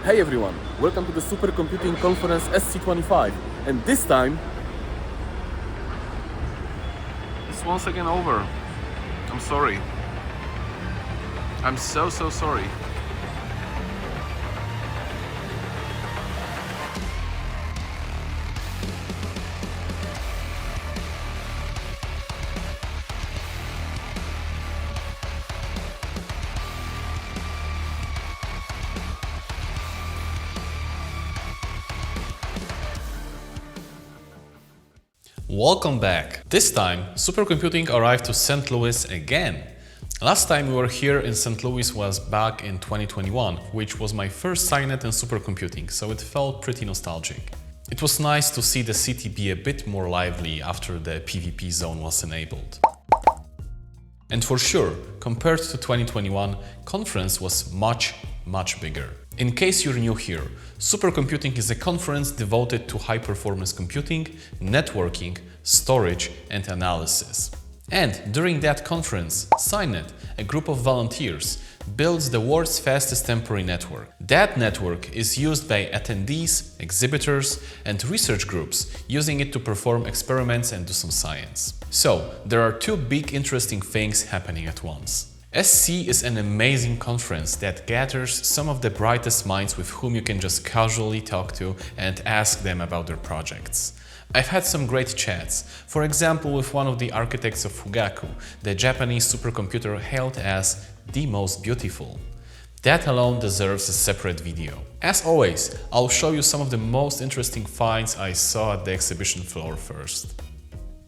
Hey everyone, welcome to the Supercomputing Conference SC25, and this time it's once again over. I'm sorry. I'm so sorry. Welcome back! This time, supercomputing arrived to St. Louis again. Last time we were here in St. Louis was back in 2021, which was my first signet in supercomputing, so it felt pretty nostalgic. It was nice to see the city be a bit more lively after the PvP zone was enabled. And for sure, compared to 2021, conference was much bigger. In case you're new here, supercomputing is a conference devoted to high-performance computing, networking, storage, and analysis. And during that conference, SciNet, a group of volunteers, builds the world's fastest temporary network. That network is used by attendees, exhibitors, and research groups, using it to perform experiments and do some science. So, there are two big interesting things happening at once. SC is an amazing conference that gathers some of the brightest minds with whom you can just casually talk to and ask them about their projects. I've had some great chats, for example with one of the architects of Fugaku, the Japanese supercomputer hailed as the most beautiful. That alone deserves a separate video. As always, I'll show you some of the most interesting finds I saw at the exhibition floor first.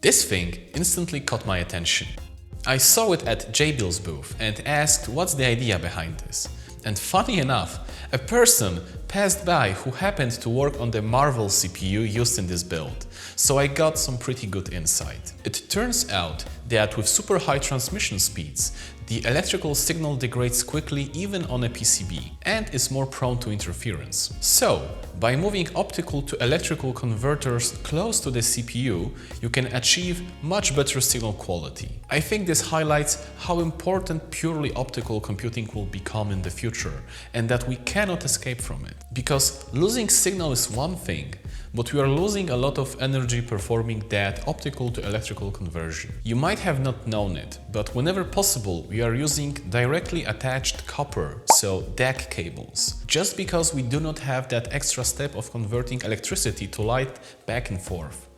This thing instantly caught my attention. I saw it at JBill's booth and asked what's the idea behind this. And funny enough, a person passed by who happened to work on the Marvel CPU used in this build, so I got some pretty good insight. It turns out that with super high transmission speeds, the electrical signal degrades quickly even on a PCB and is more prone to interference. So, by moving optical to electrical converters close to the CPU, you can achieve much better signal quality. I think this highlights how important purely optical computing will become in the future and that we cannot escape from it. Because losing signal is one thing, but we are losing a lot of energy performing that optical to electrical conversion. You might have not known it, but whenever possible we are using directly attached copper, so DAC cables, just because we do not have that extra step of converting electricity to light back and forth.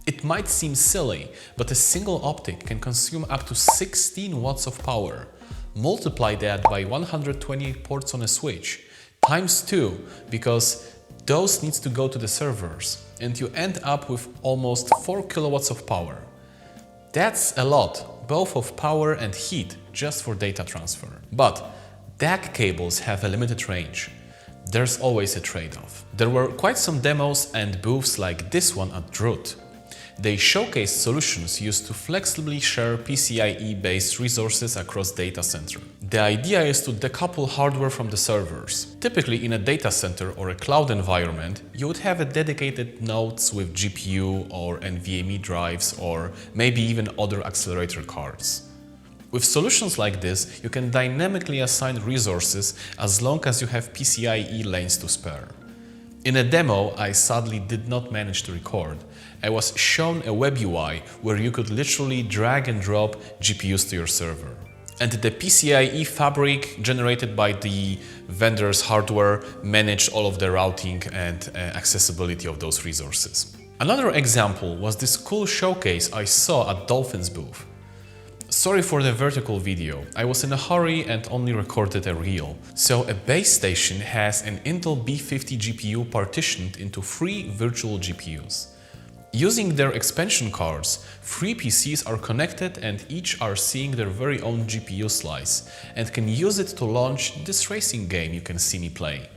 It might seem silly, but a single optic can consume up to 16 watts of power. Multiply that by 128 ports on a switch, times 2, because those needs to go to the servers, and you end up with almost 4 kilowatts of power. That's a lot, both of power and heat, just for data transfer. But DAC cables have a limited range. There's always a trade-off. There were quite some demos and booths like this one at Drut. They showcased solutions used to flexibly share PCIe-based resources across data center. The idea is to decouple hardware from the servers. Typically in a data center or a cloud environment, you would have a dedicated nodes with GPU or NVMe drives or maybe even other accelerator cards. With solutions like this, you can dynamically assign resources as long as you have PCIe lanes to spare. In a demo I sadly did not manage to record, I was shown a web UI where you could literally drag and drop GPUs to your server. And the PCIe fabric generated by the vendor's hardware managed all of the routing and accessibility of those resources. Another example was this cool showcase I saw at Dolphin's booth. Sorry for the vertical video, I was in a hurry and only recorded a reel. So a base station has an Intel B50 GPU partitioned into 3 virtual GPUs. Using their expansion cards, 3 PCs are connected and each are seeing their very own GPU slice and can use it to launch this racing game you can see me play.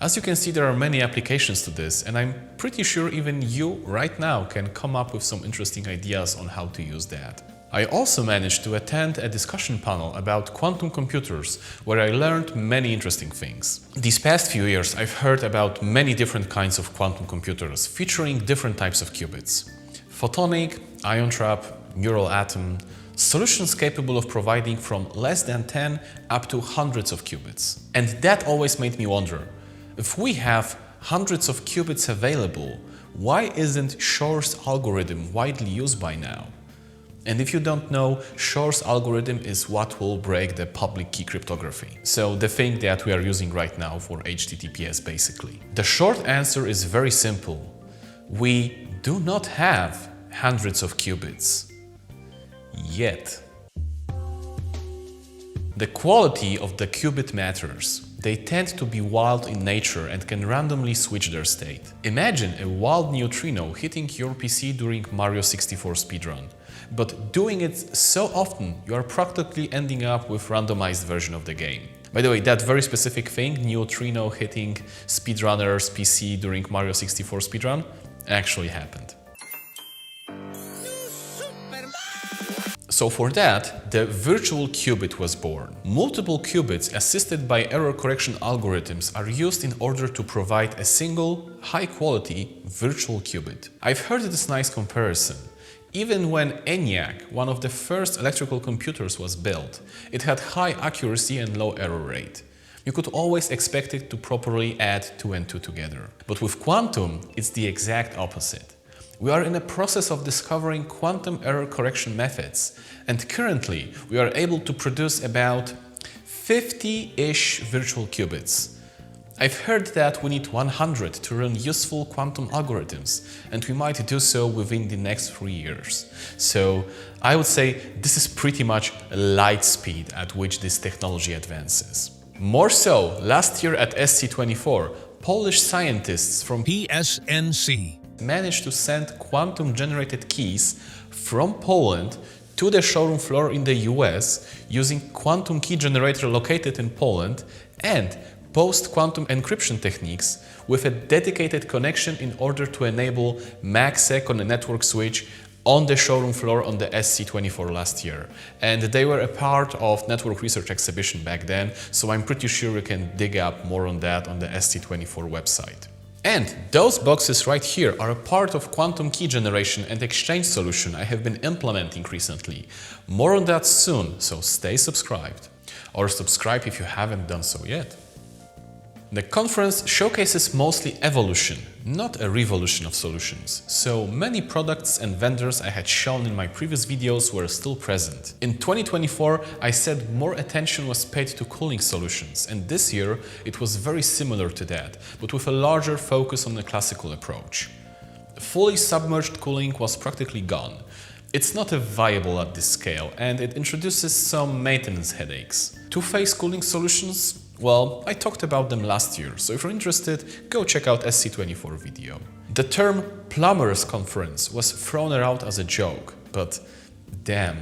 As you can see, there are many applications to this, and I'm pretty sure even you right now can come up with some interesting ideas on how to use that. I also managed to attend a discussion panel about quantum computers, where I learned many interesting things. These past few years I've heard about many different kinds of quantum computers featuring different types of qubits. Photonic, ion trap, neural atom, solutions capable of providing from less than 10 up to hundreds of qubits. And that always made me wonder, If we have hundreds of qubits available, why isn't Shor's algorithm widely used by now? And if you don't know, Shor's algorithm is what will break the public key cryptography. So the thing that we are using right now for HTTPS basically. The short answer is very simple. We do not have hundreds of qubits. Yet. The quality of the qubit matters. They tend to be wild in nature and can randomly switch their state. Imagine a wild neutrino hitting your PC during Mario 64 speedrun. But doing it so often, you are practically ending up with randomized version of the game. By the way, that very specific thing, neutrino hitting speedrunner's PC during Mario 64 speedrun, actually happened. So for that, the virtual qubit was born. Multiple qubits assisted by error correction algorithms are used in order to provide a single, high-quality virtual qubit. I've heard this nice comparison. Even when ENIAC, one of the first electrical computers, was built, it had high accuracy and low error rate. You could always expect it to properly add 2 and 2 together. But with quantum, it's the exact opposite. We are in a process of discovering quantum error correction methods, and currently we are able to produce about 50-ish virtual qubits. I've heard that we need 100 to run useful quantum algorithms, and we might do so within the next 3 years. So I would say this is pretty much light speed at which this technology advances. More so, last year at SC25, Polish scientists from PSNC managed to send quantum-generated keys from Poland to the showroom floor in the US using quantum key generator located in Poland and post-quantum encryption techniques with a dedicated connection in order to enable MACsec on a network switch on the showroom floor on the SC25 last year. And they were a part of Network Research Exhibition back then, so I'm pretty sure you can dig up more on that on the SC25 website. And those boxes right here are a part of quantum key generation and exchange solution I have been implementing recently. More on that soon, so stay subscribed. Or subscribe if you haven't done so yet. The conference showcases mostly evolution, not a revolution of solutions, so many products and vendors I had shown in my previous videos were still present. In 2024, I said more attention was paid to cooling solutions, and this year it was very similar to that, but with a larger focus on the classical approach. Fully submerged cooling was practically gone. It's not viable at this scale, and it introduces some maintenance headaches. Two-phase cooling solutions? Well, I talked about them last year, so if you're interested, go check out SC25 video. The term Plumbers Conference was thrown around as a joke, but damn,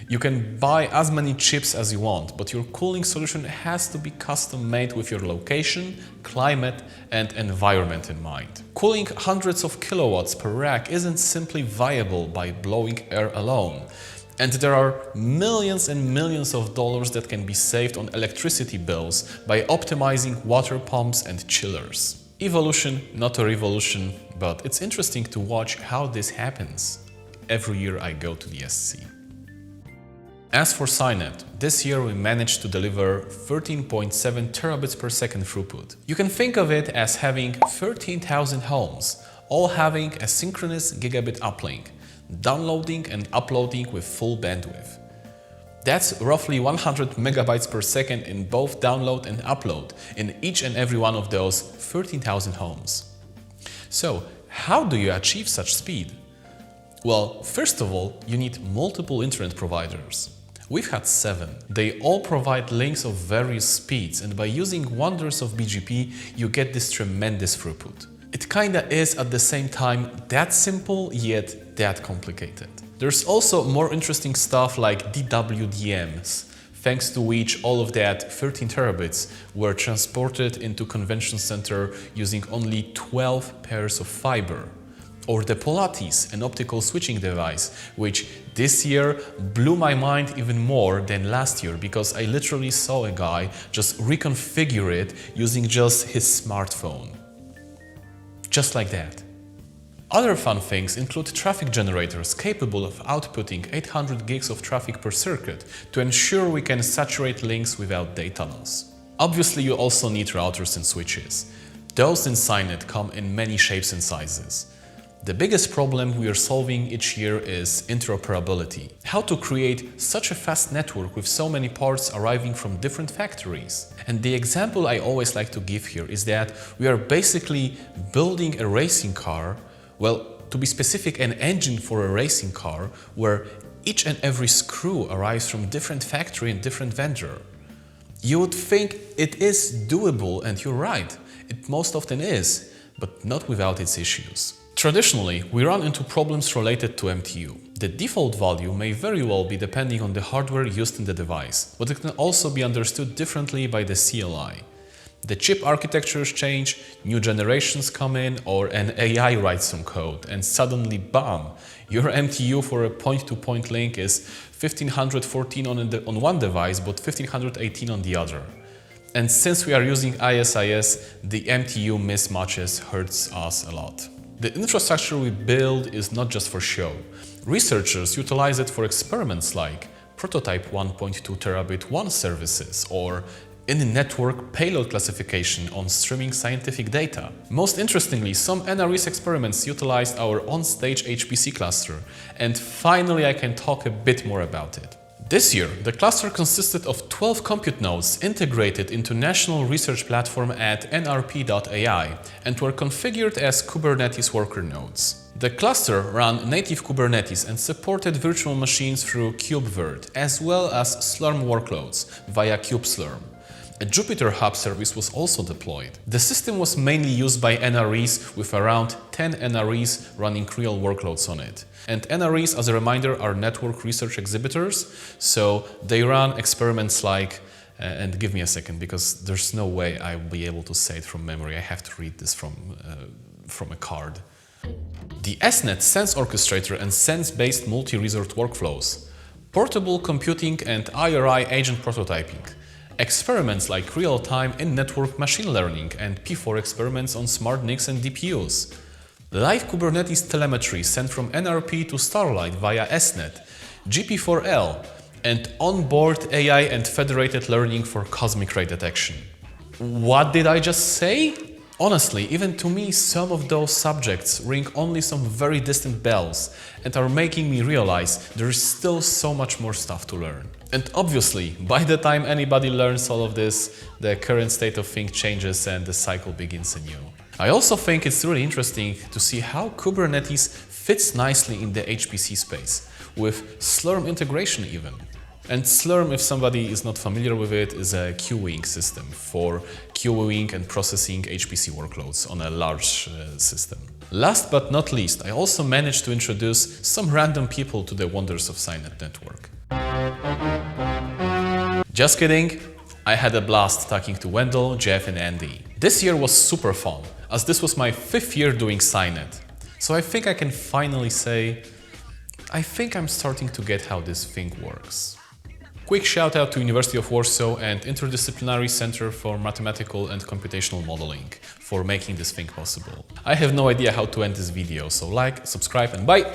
you can buy as many chips as you want, but your cooling solution has to be custom made with your location, climate and environment in mind. Cooling hundreds of kilowatts per rack isn't simply viable by blowing air alone. And there are millions and millions of dollars that can be saved on electricity bills by optimizing water pumps and chillers. Evolution, not a revolution, but it's interesting to watch how this happens. Every year I go to the SC. As for SciNet, this year we managed to deliver 13.7 terabits per second throughput. You can think of it as having 13,000 homes, all having a synchronous gigabit uplink, downloading and uploading with full bandwidth. That's roughly 100 megabytes per second in both download and upload in each and every one of those 13,000 homes. So, how do you achieve such speed? Well, first of all, you need multiple internet providers. We've had 7. They all provide links of various speeds, and by using wonders of BGP, you get this tremendous throughput. It kinda is at the same time that simple, yet that complicated. There's also more interesting stuff like DWDMs, thanks to which all of that 13 terabits were transported into convention center using only 12 pairs of fiber. Or the Polatis, an optical switching device, which this year blew my mind even more than last year because I literally saw a guy just reconfigure it using just his smartphone. Just like that. Other fun things include traffic generators capable of outputting 800 gigs of traffic per circuit to ensure we can saturate links without data loss. Obviously, you also need routers and switches. Those in SciNet come in many shapes and sizes. The biggest problem we are solving each year is interoperability. How to create such a fast network with so many parts arriving from different factories. And the example I always like to give here is that we are basically building a racing car, well, to be specific, an engine for a racing car, where each and every screw arrives from different factory and different vendor. You would think it is doable, and you're right, it most often is, but not without its issues. Traditionally, we run into problems related to MTU. The default value may very well be depending on the hardware used in the device, but it can also be understood differently by the CLI. The chip architectures change, new generations come in, or an AI writes some code, and suddenly, bam! Your MTU for a point-to-point link is 1514 on one device, but 1518 on the other. And since we are using ISIS, the MTU mismatches hurts us a lot. The infrastructure we build is not just for show. Researchers utilize it for experiments like prototype 1.2 terabit WAN services or in-network payload classification on streaming scientific data. Most interestingly, some NREs experiments utilized our on-stage HPC cluster, and finally I can talk a bit more about it. This year, the cluster consisted of 12 compute nodes integrated into National Research Platform at nrp.ai and were configured as Kubernetes worker nodes. The cluster ran native Kubernetes and supported virtual machines through KubeVirt, as well as Slurm workloads via kubeslurm. A Jupyter Hub service was also deployed. The system was mainly used by NREs, with around 10 NREs running real workloads on it. And NREs, as a reminder, are network research exhibitors, so they run experiments like, and give me a second because there's no way I'll be able to say it from memory. I have to read this from a card. The SNet Sense Orchestrator and Sense-based multi-resort workflows, portable computing and IRI agent prototyping, experiments like real-time in-network machine learning and P4 experiments on smart NICs and DPUs, live Kubernetes telemetry sent from NRP to Starlight via SNet, GP4L, and onboard AI and federated learning for cosmic ray detection. What did I just say? Honestly, even to me, some of those subjects ring only some very distant bells and are making me realize there is still so much more stuff to learn. And obviously, by the time anybody learns all of this, the current state of things changes and the cycle begins anew. I also think it's really interesting to see how Kubernetes fits nicely in the HPC space, with Slurm integration even. And Slurm, if somebody is not familiar with it, is a queuing system for queuing and processing HPC workloads on a large system. Last but not least, I also managed to introduce some random people to the wonders of SciNet network. Just kidding, I had a blast talking to Wendell, Jeff and Andy. This year was super fun, as this was my 5th year doing SciNet. So I think I can finally say, I think I'm starting to get how this thing works. Quick shout out to University of Warsaw and Interdisciplinary Center for Mathematical and Computational Modeling for making this thing possible. I have no idea how to end this video, so like, subscribe and bye!